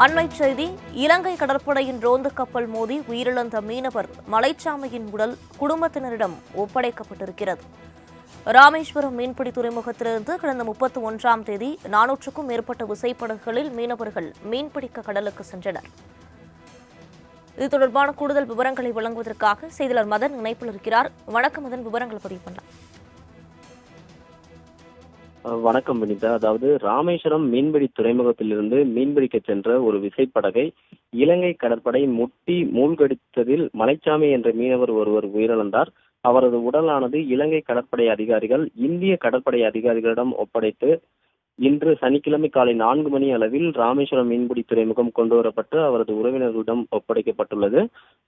அண்மைச் செய்தி. இலங்கை கடற்படையின் ரோந்து கப்பல் மோதி உயிரிழந்த மீனவர் மலைச்சாமியின் உடல் குடும்பத்தினரிடம் ஒப்படைக்கப்பட்டிருக்கிறது. ராமேஸ்வரம் மீன்பிடி துறைமுகத்திலிருந்து கடந்த 31ஆம் தேதி 400க்கும் மேற்பட்ட விசைப்படகுகளில் மீனவர்கள் மீன்பிடிக்க கடலுக்கு சென்றனர். இது தொடர்பான கூடுதல் விவரங்களை வழங்குவதற்காக செய்தியாளர் மதன் இணைப்பில் இருக்கிறார். வணக்கம் மதன், விவரங்களை பதிவு பண்ணலாம். வணக்கம் வினிதா. அதாவது ராமேஸ்வரம் மீன்பிடி துறைமுகத்திலிருந்து மீன்பிடிக்க சென்ற ஒரு விசைப்படகை இலங்கை கடற்படை முட்டி மூழ்கடித்ததில் மலைச்சாமி என்ற மீனவர் ஒருவர் உயிரிழந்தார். அவரது உடலானது இலங்கை கடற்படை அதிகாரிகள் இந்திய கடற்படை அதிகாரிகளிடம் ஒப்படைத்து இன்று சனிக்கிழமை காலை 4 மணி அளவில் ராமேஸ்வரம் மீன்பிடி துறைமுகம் கொண்டுவரப்பட்டு அவரது உறவினர்களிடம் ஒப்படைக்கப்பட்டுள்ளது.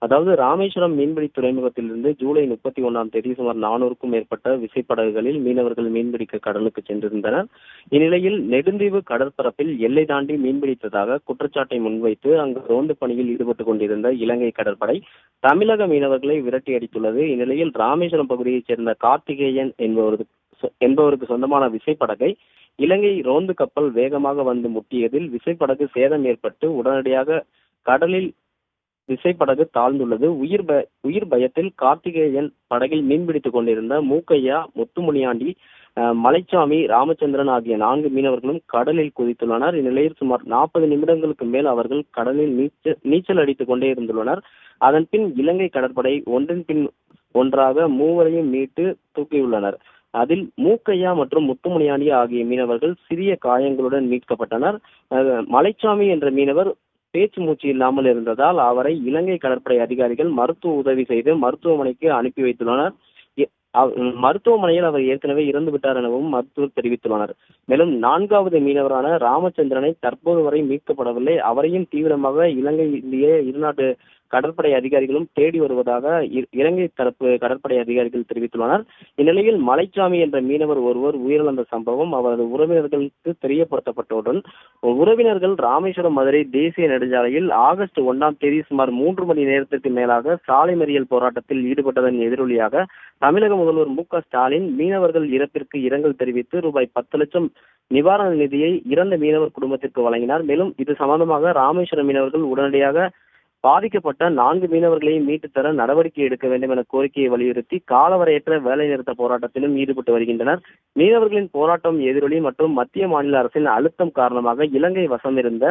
அதாவது ராமேஸ்வரம் மீன்பிடி துறைமுகத்திலிருந்து ஜூலை 31ஆம் தேதி சுமார் 400க்கும் மேற்பட்ட விசைப்படகுகளில் மீனவர்கள் மீன்பிடிக்க கடலுக்கு சென்றிருந்தனர். இந்நிலையில் நெடுந்தீவு கடற்பரப்பில் எல்லை தாண்டி மீன்பிடித்ததாக குற்றச்சாட்டை முன்வைத்து அங்கு ரோந்து பணியில் ஈடுபட்டுக் கொண்டிருந்த இலங்கை கடற்படை தமிழக மீனவர்களை விரட்டி அடித்துள்ளது. இந்நிலையில் ராமேஸ்வரம் பகுதியைச் சேர்ந்த கார்த்திகேயன் என்பவருக்கு சொந்தமான விசைப்படகை இலங்கை ரோந்து கப்பல் வேகமாக வந்து முட்டியதில் விசைப்படகு சேதம் ஏற்பட்டு உடனடியாக கடலில் விசைப்படகு தாழ்ந்துள்ளது. உயிர் பயத்தில் கார்த்திகேயன் படகில் மீன்பிடித்துக் கொண்டிருந்த மூக்கையா, முத்துமுனியாண்டி, மலைச்சாமி, ராமச்சந்திரன் ஆகிய 4 மீனவர்களும் கடலில் குதித்துள்ளனர். இந்நிலையில் சுமார் 40 நிமிடங்களுக்கு மேல் அவர்கள் கடலில் நீச்சல் அடித்துக் கொண்டே இருந்துள்ளனர். அதன் பின் இலங்கை கடற்படை ஒன்றின் பின் ஒன்றாக மூவரையும் மீட்டு தூக்கியுள்ளனர். அதில் மூக்கையா மற்றும் முத்துமுனியாண்டி ஆகிய மீனவர்கள் சிறிய காயங்களுடன் மீட்கப்பட்டனர். மலைச்சாமி என்ற மீனவர் பேச்சு மூச்சு இல்லாமல் இருந்ததால் அவரை இலங்கை கடற்படை அதிகாரிகள் மருத்துவ உதவி செய்து மருத்துவமனைக்கு அனுப்பி வைத்துள்ளனர். மருத்துவமனையில் அவர் ஏற்கனவே இறந்து விட்டார் எனவும் மருத்துவர் தெரிவித்துள்ளனர். மேலும் 4வது மீனவரான ராமச்சந்திரனை தற்போது வரை மீட்கப்படவில்லை. அவரையும் தீவிரமாக இலங்கை இந்திய இருநாட்டு கடற்படை அதிகாரிகளும் தேடி வருவதாக இலங்கை தரப்பு கடற்படை அதிகாரிகள் தெரிவித்துள்ளனர். இந்நிலையில் மலைச்சாமி என்ற மீனவர் ஒருவர் உயிரிழந்த சம்பவம் அவரது உறவினர்களுக்கு தெரியப்படுத்தப்பட்டவுடன் உறவினர்கள் ராமேஸ்வரம் மதுரை தேசிய நெடுஞ்சாலையில் ஆகஸ்ட் 1ஆம் தேதி சுமார் 3 மணி நேரத்திற்கு மேலாக சாலை மறியல் போராட்டத்தில் ஈடுபட்டதன் எதிரொலியாக தமிழக முதல்வர் மு.க.ஸ்டாலின் மீனவர்கள் இறப்பிற்கு இரங்கல் தெரிவித்து ரூபாய் 10 லட்சம் நிவாரண நிதியை இறந்த மீனவர் குடும்பத்திற்கு வழங்கினார். மேலும் இது சம்பந்தமாக ராமேஸ்வரம் மீனவர்கள் உடனடியாக பாதிக்கப்பட்ட 4 மீனவர்களையும் மீட்டு தர நடவடிக்கை எடுக்க வேண்டும் என கோரிக்கையை வலியுறுத்தி காலவரையற்ற வேலைநிறுத்த போராட்டத்திலும் ஈடுபட்டு வருகின்றனர். மீனவர்களின் போராட்டம் எதிரொலி மற்றும் மத்திய மாநில அரசின் அழுத்தம் காரணமாக இலங்கை வசம் இருந்த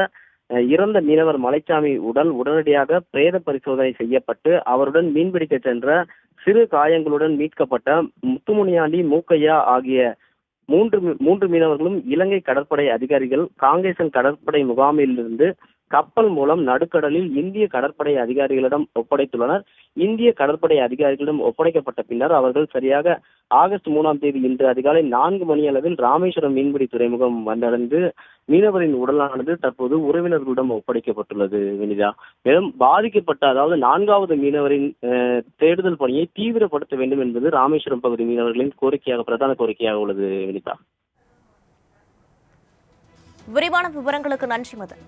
இறந்த மீனவர் மலைச்சாமி உடல் உடனடியாக பிரேத பரிசோதனை செய்யப்பட்டு அவருடன் மீன்பிடிக்க சென்ற சிறு காயங்களுடன் மீட்கப்பட்ட முத்துமுனியாண்டி, மூக்கையா ஆகிய மூன்று மீனவர்களும் இலங்கை கடற்படை அதிகாரிகள் காங்கேசன் கடற்படை முகாமிலிருந்து கப்பல் மூலம் நடுக்கடலில் இந்திய கடற்படை அதிகாரிகளிடம் ஒப்படைத்துள்ளனர். இந்திய கடற்படை அதிகாரிகளிடம் ஒப்படைக்கப்பட்ட பின்னர் அவர்கள் சரியாக ஆகஸ்ட் 3ஆம் தேதி இன்று அதிகாலை 4 மணி அளவில் ராமேஸ்வரம் மீன்பிடி துறைமுகம் வந்தடைந்து மீனவரின் உடலானது தற்போது உறவினர்களிடம் ஒப்படைக்கப்பட்டுள்ளது. வினிதா, மேலும் பாதிக்கப்பட்ட அதாவது 4வது மீனவரின் தேடுதல் பணியை தீவிரப்படுத்த வேண்டும் என்பது ராமேஸ்வரம் பகுதி மீனவர்களின் பிரதான கோரிக்கையாக உள்ளது. வினிதா, விரிவான விவரங்களுக்கு நன்றி மதன்.